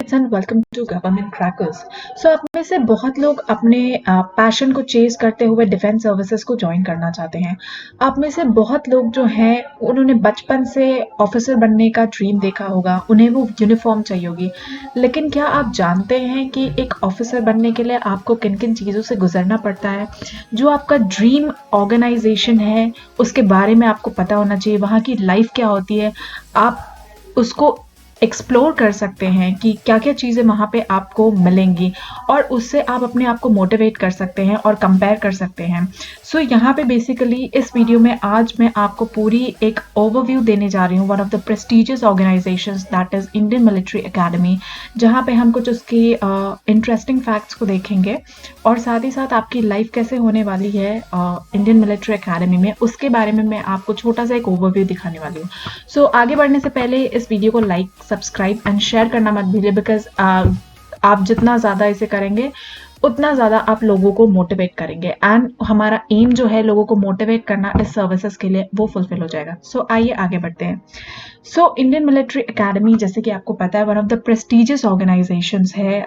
Updates and welcome to Government Crackers. So आप में से बहुत लोग अपने पैशन को चेज करते हुए डिफेंस सर्विसेज को ज्वाइन करना चाहते हैं। आप में से बहुत लोग जो हैं उन्होंने बचपन से ऑफिसर बनने का ड्रीम देखा होगा, उन्हें वो यूनिफॉर्म चाहिए होगी। लेकिन क्या आप जानते हैं कि एक ऑफिसर बनने के लिए आपको किन किन चीज़ों से गुजरना पड़ता है? जो आपका ड्रीम ऑर्गेनाइजेशन है उसके बारे में आपको पता होना चाहिए, वहाँ की लाइफ क्या होती है, आप उसको एक्सप्लोर कर सकते हैं कि क्या क्या चीज़ें वहाँ पे आपको मिलेंगी और उससे आप अपने आप को मोटिवेट कर सकते हैं और कंपेयर कर सकते हैं। सो यहाँ पे बेसिकली इस वीडियो में आज मैं आपको पूरी एक ओवरव्यू देने जा रही हूँ one of the prestigious organisations that is Indian military academy, जहाँ पे हम कुछ उसकी इंटरेस्टिंग फैक्ट्स को देखेंगे और साथ ही साथ आपकी लाइफ कैसे होने वाली है इंडियन मिलिट्री एकेडमी में, उसके बारे में मैं आपको छोटा सा एक ओवरव्यू दिखाने वाली हूँ। सो आगे बढ़ने से पहले इस वीडियो को लाइक, सब्सक्राइब एंड शेयर करना मत भूलिए, बिकॉज आप जितना ज़्यादा इसे करेंगे उतना ज़्यादा आप लोगों को मोटिवेट करेंगे एंड हमारा एम जो है लोगों को मोटिवेट करना इस सर्विसेज के लिए वो फुलफिल हो जाएगा। सो आइए आगे बढ़ते हैं। सो इंडियन मिलिट्री एकेडमी, जैसे कि आपको पता है, one of the prestigious organisations है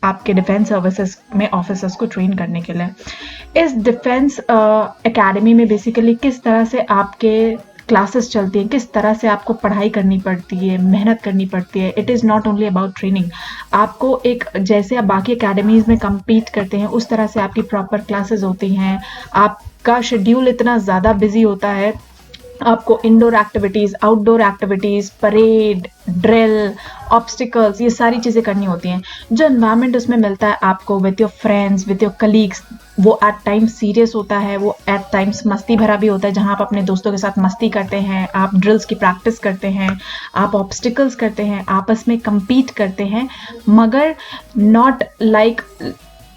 आपके डिफेंस सर्विसेज में ऑफिसर्स को ट्रेन करने के लिए। इस डिफेंस एकेडमी में बेसिकली किस तरह से आपके क्लासेस चलती हैं, किस तरह से आपको पढ़ाई करनी पड़ती है, मेहनत करनी पड़ती है। It is not only about training. आपको एक, जैसे आप बाकी एकेडमीज़ में compete करते हैं उस तरह से आपकी प्रॉपर क्लासेस होती हैं। आपका शेड्यूल इतना ज़्यादा बिजी होता है, आपको indoor activities, outdoor activities, parade, drill, obstacles, ये सारी चीज़ें करनी होती हैं। जो एनवायरनमेंट उसमें मिलता है आपको with your friends, with your colleagues, वो एट टाइम्स सीरियस होता है, वो एट टाइम्स मस्ती भरा भी होता है, जहाँ आप अपने दोस्तों के साथ मस्ती करते हैं, आप ड्रिल्स की प्रैक्टिस करते हैं, आप ऑब्स्टिकल्स करते हैं, आपस में compete करते हैं, मगर not like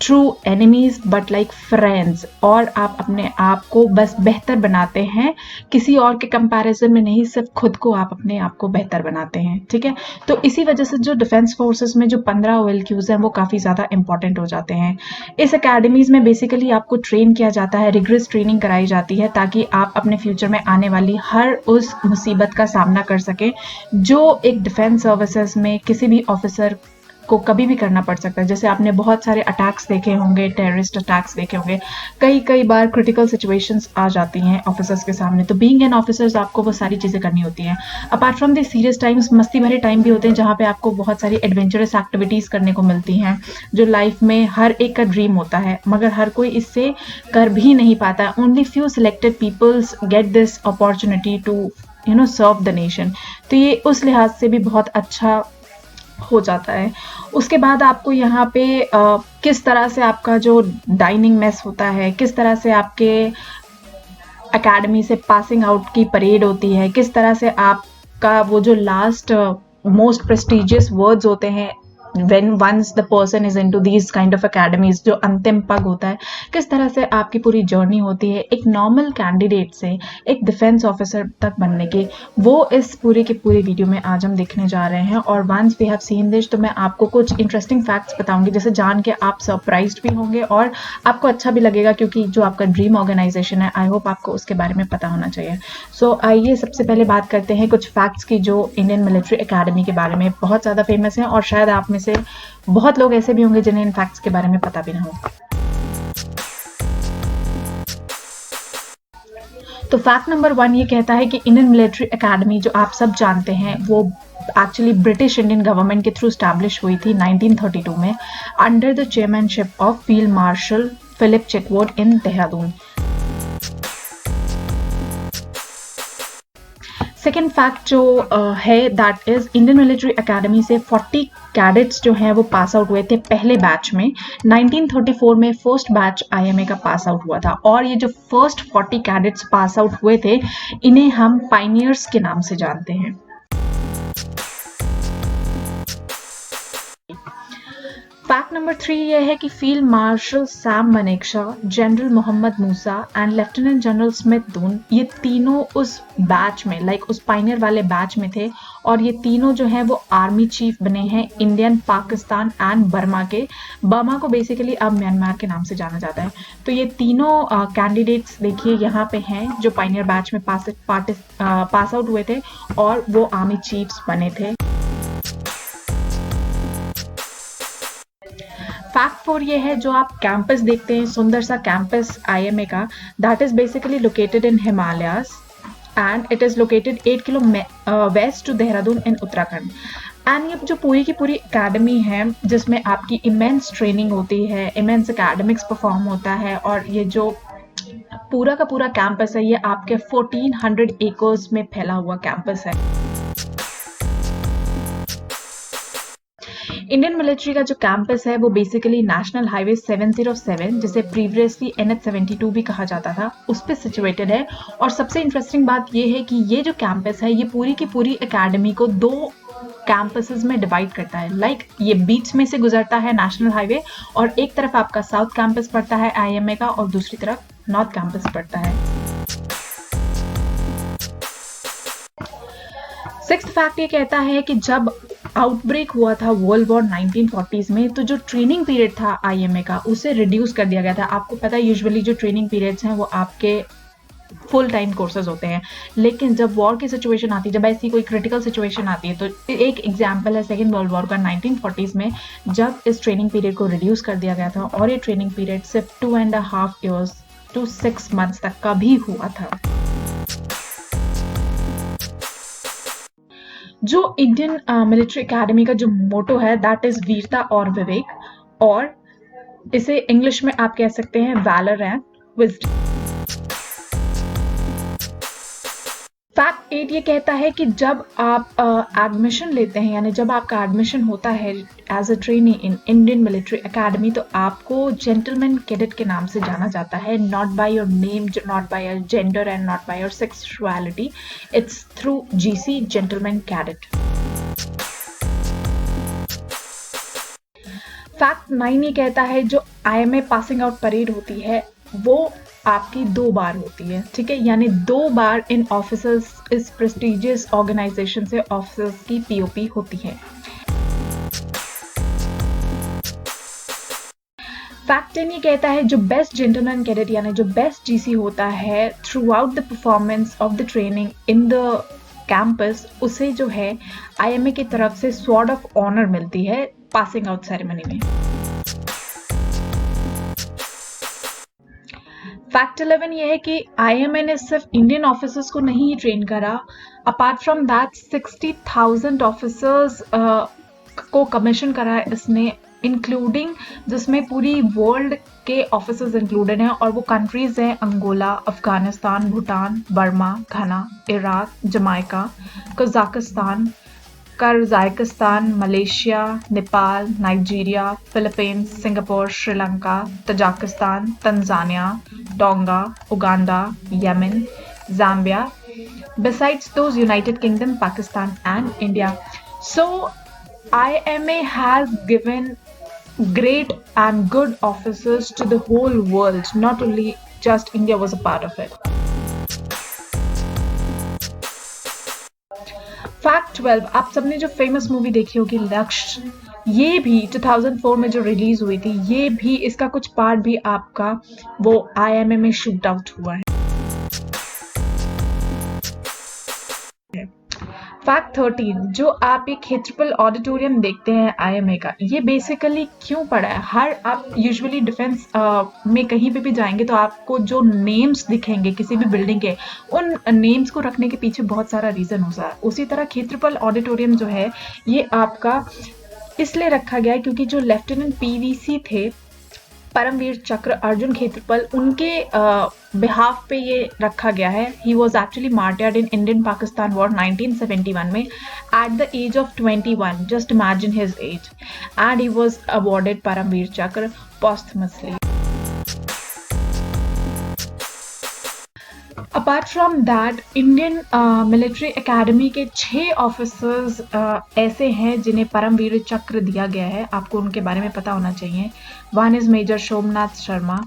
true enemies but like friends. और आप अपने आप को बस बेहतर बनाते हैं, किसी और के कंपैरिजन में नहीं, सिर्फ खुद को आप अपने आप को बेहतर बनाते हैं। ठीक है, तो इसी वजह से जो डिफेंस फोर्सेस में जो 15 OLQs हैं वो काफ़ी ज़्यादा इंपॉर्टेंट हो जाते हैं। इस अकेडमीज़ में बेसिकली आपको ट्रेन किया जाता है, रिग्रेस ट्रेनिंग कराई जाती है ताकि आप अपने फ्यूचर में आने वाली हर उस मुसीबत का सामना कर सकें जो एक डिफेंस सर्विसेज में किसी भी ऑफिसर को कभी भी करना पड़ सकता है। जैसे आपने बहुत सारे अटैक्स देखे होंगे, टेररिस्ट अटैक्स देखे होंगे, कई बार क्रिटिकल सिचुएशंस आ जाती हैं ऑफिसर्स के सामने, तो बीइंग एन ऑफिसर्स आपको वो सारी चीज़ें करनी होती हैं। Apart from the serious times, मस्ती भरे टाइम भी होते हैं जहाँ पे आपको बहुत सारी एडवेंचरस एक्टिविटीज़ करने को मिलती हैं जो लाइफ में हर एक का ड्रीम होता है, मगर हर कोई इससे कर भी नहीं पाता। Only few selected peoples get this opportunity to serve the nation. तो ये उस लिहाज से भी बहुत अच्छा हो जाता है। उसके बाद आपको यहाँ पे किस तरह से आपका जो डाइनिंग मेस होता है, किस तरह से आपके एकेडमी से पासिंग आउट की परेड होती है, किस तरह से आपका वो जो लास्ट मोस्ट प्रेस्टिजियस वर्ड्स होते हैं when once the person is into these kind of academies, जो अंतिम पग होता है, किस तरह से आपकी पूरी जर्नी होती है एक नॉर्मल कैंडिडेट से एक डिफेंस ऑफिसर तक बनने की, वो इस पूरे के पूरे वीडियो में आज हम देखने जा रहे हैं। और once we have seen this, तो मैं आपको कुछ इंटरेस्टिंग फैक्ट्स बताऊंगी जिसे जान के आप सरप्राइज्ड भी होंगे और आपको अच्छा भी लगेगा, क्योंकि जो आपका ड्रीम ऑर्गेनाइजेशन है, आई होप आपको उसके बारे में पता होना चाहिए। सो आइए सबसे पहले बात करते हैं कुछ फैक्ट्स की जो इंडियन मिलिट्री एकेडमी के बारे में बहुत ज़्यादा फेमस है और शायद आप में से बहुत लोग ऐसे भी होंगे जिन्हें इन फैक्ट्स के बारे में पता भी ना हो। तो फैक्ट नंबर 1 ये कहता है कि इंडियन मिलिट्री एकेडमी, जो आप सब जानते हैं, वो एक्चुअली ब्रिटिश इंडियन गवर्नमेंट के थ्रू स्टैब्लिश हुई थी 1932 में under the chairmanship of Field Marshal Philip Chetwode in Dehradun. Second fact जो है that is Indian military Academy से 40 कैडेट्स जो हैं वो पास आउट हुए थे पहले बैच में। 1934 में फर्स्ट बैच IMA का पास आउट हुआ था और ये जो फर्स्ट 40 कैडेट्स पास आउट हुए थे, इन्हें हम पायनियर्स के नाम से जानते हैं। फैक्ट नंबर 3 ये है कि field marshal Sam Manekshaw, general Mohammad Musa and lieutenant general Smith Dun, ये तीनों उस बैच में, लाइक उस पायनियर वाले बैच में थे और ये तीनों जो हैं वो आर्मी चीफ बने हैं इंडियन, पाकिस्तान एंड बर्मा के। बर्मा को बेसिकली अब म्यांमार के नाम से जाना जाता है। तो ये तीनों कैंडिडेट्स देखिए यहाँ पे हैं जो पायनियर बैच में पास आउट हुए थे और वो आर्मी चीफ्स बने थे। फैक्ट 4 ये है, जो आप कैंपस देखते हैं, सुंदर सा कैंपस आईएमए का, that is basically located in Himalayas and it is located 8 kilo west to Dehradun in Uttarakhand. And ये जो पूरी की पूरी एकेडमी है, जिसमें आपकी इमेंस ट्रेनिंग होती है, इमेंस एकेडमिक्स परफॉर्म होता है, और ये जो पूरा का पूरा कैंपस है, ये आपके 1400 एकर्स में फैला हुआ कैंपस है। इंडियन मिलिट्री का जो कैंपस है वो बेसिकली नेशनल हाईवे 707, जिसे प्रीवियसली NH-72 भी कहा जाता था, उस पर सिचुएटेड है। और सबसे इंटरेस्टिंग बात ये है कि ये जो कैंपस है, ये पूरी की पूरी एकेडमी को 2 कैंपसेस में डिवाइड करता है। लाइक ये बीच में से गुजरता है नेशनल हाईवे, और एक तरफ आपका साउथ कैंपस पड़ता है आईएमए का, और दूसरी तरफ नॉर्थ कैंपस पड़ता है। सिक्स्थ फैक्ट ये कहता है कि जब आउटब्रेक हुआ था वर्ल्ड वॉर 1940s में, तो जो ट्रेनिंग पीरियड था आईएमए का, उसे रिड्यूस कर दिया गया था। आपको पता है यूजुअली जो ट्रेनिंग पीरियड्स हैं वो आपके फुल टाइम कोर्सेज होते हैं, लेकिन जब वॉर की सिचुएशन आती है, जब ऐसी कोई क्रिटिकल सिचुएशन आती है, तो एक एग्जांपल है सेकेंड वर्ल्ड वॉर का 1940s में, जब इस ट्रेनिंग पीरियड को रिड्यूस कर दिया गया था, और ये ट्रेनिंग पीरियड सिर्फ 2.5 years to 6 months तक का भी हुआ था। जो इंडियन मिलिट्री एकेडमी का जो मोटो है, दैट इज वीरता और विवेक, और इसे इंग्लिश में आप कह सकते हैं वैलर एंड विजडम। फैक्ट 8 ये कहता है कि जब आप एडमिशन लेते हैं, यानी जब आपका एडमिशन होता है as a trainee in Indian military academy, तो आपको जेंटलमैन कैडेट के नाम से जाना जाता है, not by your name, not by your gender and not by your sexuality, it's through GC, gentleman cadet. Fact 9 ये कहता है जो आईएमए पासिंग आउट परेड होती है वो आपकी 2 बार होती है, ठीक है, यानी 2 बार इन ऑफिसर्स, इस प्रेस्टिजियस ऑर्गेनाइजेशन से ऑफिसर्स की पीओपी होती है। फैक्ट 10 ये कहता है जो बेस्ट जेंटलमैन कैडेट, यानी जो बेस्ट जीसी होता है through out the performance of the training in the campus, उसे जो है आईएमए की तरफ से स्वॉर्ड ऑफ ऑनर मिलती है पासिंग आउट सेरेमनी में। फैक्ट 11 ये है कि आईएमए ने सिर्फ इंडियन ऑफिसर्स को नहीं ही ट्रेन करा, अपार्ट फ्रॉम दैट 60,000 ऑफिसर्स को कमीशन करा इसने, इंक्लूडिंग जिसमें पूरी वर्ल्ड के ऑफिसर्स इंक्लूडेड हैं, और वो कंट्रीज हैं अंगोला, अफगानिस्तान, भूटान, बर्मा, घना, Iraq, Jamaica, Kazakhstan, Kazakhstan, Malaysia, Nepal, Nigeria, Philippines, Singapore, Sri Lanka, Tajikistan, Tanzania, tonga, Uganda, Yemen, Zambia, besides those United Kingdom, Pakistan and India. So IMA has given great and good officers to the whole world, not only just India was a part of it. Fact 12, आप सबने जो famous movie देखी होगी लक्ष्य, ये भी 2004 में जो रिलीज हुई थी, ये भी इसका कुछ पार्ट भी आपका वो आईएमए में शूट आउट हुआ है। फैक्ट 13, जो आप एक क्षेत्रफल ऑडिटोरियम देखते हैं आईएमए का, ये बेसिकली क्यों पड़ा है, हर आप यूजुअली डिफेंस में कहीं पे भी जाएंगे तो आपको जो नेम्स दिखेंगे किसी भी बिल्डिंग के, उन नेम्स को रखने के पीछे बहुत सारा रीजन होता है। उसी तरह क्षेत्रफल ऑडिटोरियम जो है ये आपका इसलिए रखा गया है क्योंकि जो लेफ्टिनेंट पीवीसी थे, परमवीर चक्र अर्जुन क्षेत्रपाल, उनके बिहाफ पे ये रखा गया है। He was actually martyred in Indian Pakistan war 1971 में at the age of 21, just imagine his age, and he was awarded Paramvir Chakra posthumously. Apart from that, Indian military Academy के 6 ऑफिसर्स ऐसे हैं जिन्हें परमवीर चक्र दिया गया है, आपको उनके बारे में पता होना चाहिए। One is Major Somnath Sharma,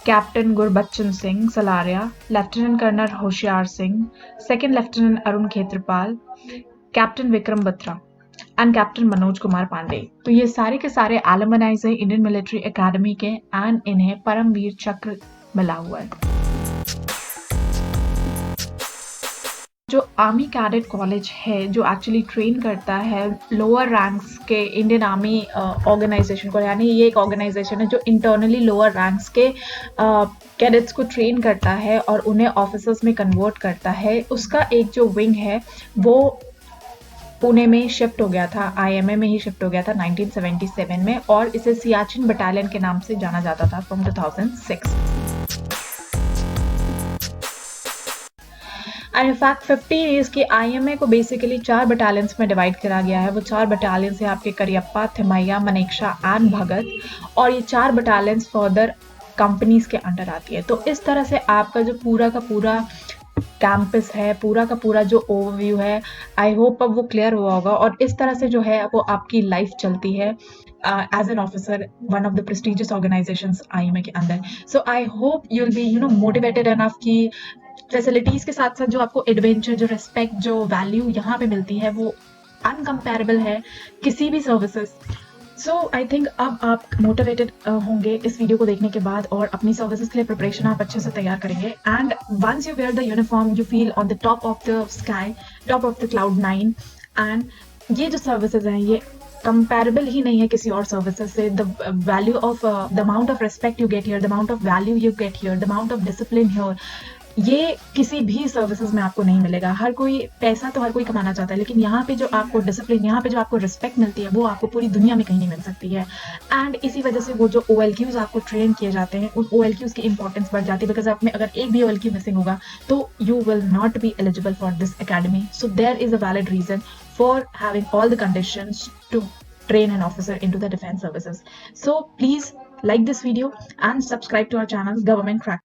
Captain Gurbachan Singh Salaria, Lieutenant Colonel Hoshiyar Singh, second Lieutenant Arun Khetarpal, Captain Vikram Batra and Captain Manoj Kumar Pandey. तो ये सारे के सारे एलुमनाइज हैं इंडियन मिलिट्री एकेडमी के, एंड इन्हें परमवीर चक्र मिला हुआ है। जो आर्मी कैडेट कॉलेज है जो एक्चुअली ट्रेन करता है लोअर रैंक्स के इंडियन आर्मी ऑर्गेनाइजेशन को, यानी ये एक ऑर्गेनाइजेशन है जो इंटरनली लोअर रैंक्स के कैडेट्स को ट्रेन करता है और उन्हें ऑफिसर्स में कन्वर्ट करता है, उसका एक जो विंग है वो पुणे में शिफ्ट हो गया था, आईएमए में ही शिफ्ट हो गया था 1977 में, और इसे सियाचिन बटालियन के नाम से जाना जाता था फ्रॉम 2006। एंड इनफैक्ट 15 ईयर्स की आईएमए को बेसिकली 4 बटालियंस में डिवाइड करा गया है। वो 4 बटालियंस है आपके करियप्पा, थिमैया, मनेकशा एंड भगत, और ये 4 बटालियंस फर्दर कंपनीज के अंडर आती है। तो इस तरह से आपका जो पूरा का पूरा कैंपस है, पूरा का पूरा जो ओवरव्यू है, आई होप अब वो क्लियर हुआ होगा। और इस तरह से जो है वो आपकी लाइफ चलती है as an officer one of the prestigious organisations IMA के अंदर। So I hope you will be motivated enough कि फैसिलिटीज के साथ साथ जो आपको एडवेंचर, जो रिस्पेक्ट, जो वैल्यू यहाँ पे मिलती है वो अनकम्पेरेबल है किसी भी सर्विसेज। सो आई थिंक अब आप मोटिवेटेड होंगे इस वीडियो को देखने के बाद, और अपनी सर्विसेज के लिए प्रिपरेशन आप अच्छे से तैयार करेंगे। And once you wear the uniform you feel on the top of the sky, top of the cloud 9। And ये जो सर्विसेज हैं ये कंपेरेबल ही नहीं है किसी और सर्विसेज से। The value of the amount of respect you get here, the amount of value you get here, the amount of discipline here, ये किसी भी सर्विसेज में आपको नहीं मिलेगा। हर कोई पैसा तो हर कोई कमाना चाहता है, लेकिन यहाँ पे जो आपको डिसिप्लिन, यहाँ पे जो आपको रिस्पेक्ट मिलती है वो आपको पूरी दुनिया में कहीं नहीं मिल सकती है। एंड इसी वजह से वो जो OLQs आपको ट्रेन किए जाते हैं उन OLQs की इंपॉर्टेंस बढ़ जाती है, बिकॉज आप में अगर एक भी OLQ मिसिंग होगा तो you will not be eligible for this academy. So there is a valid reason for having all the conditions to train an officer into the defense services. So please like this video and subscribe to our channel Government Crack.